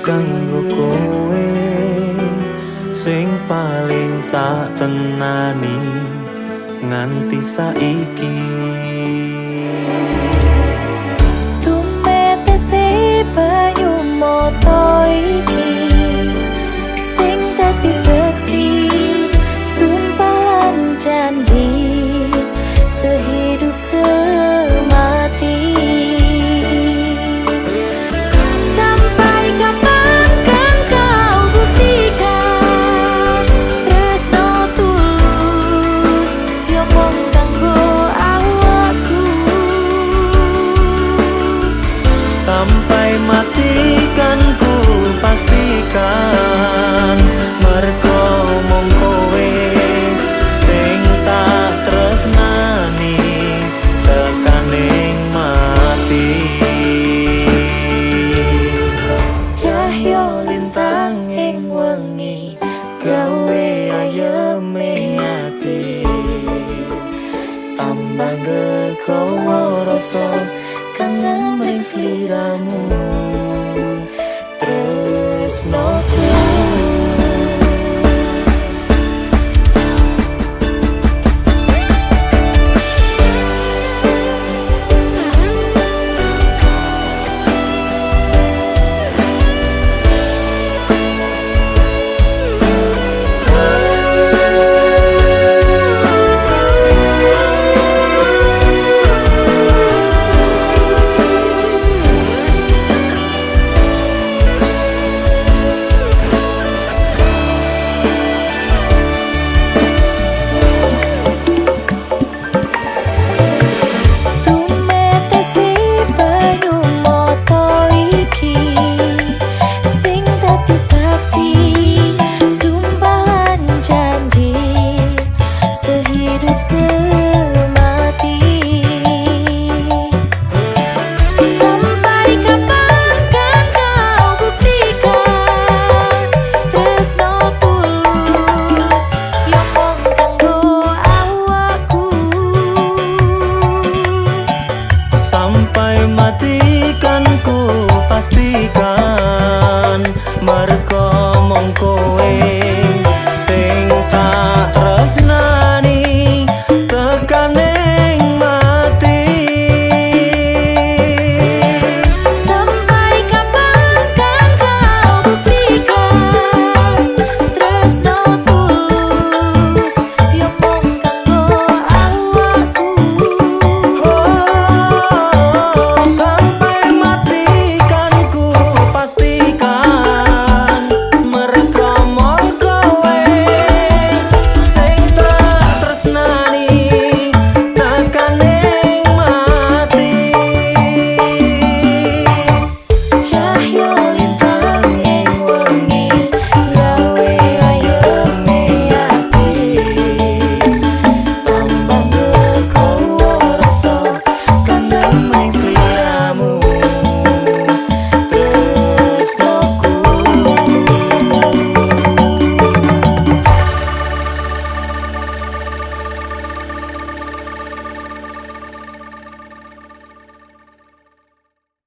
kanggo kowe sing paling tak tenani nganti saiki. Tumetese banyu mata iki sing dadi saksi sumpah lan janji sehidup semati. Sampai kapan kan kau buktikan tresno tulus yo mung kanggo awakku. Sampai mati kan ku pastikan mergo mung kowe sing tak tresnani tekaning mati. Cahyo lintang ing wengi gawe ayeme ati tambah gegawa rasa kangen ring sliramu tresnoku. Sehidup semati. Sampai kapan kan kau buktikan tresno tulus yo mung kanggo awakku. Sampai mati kan ku pastikan mergo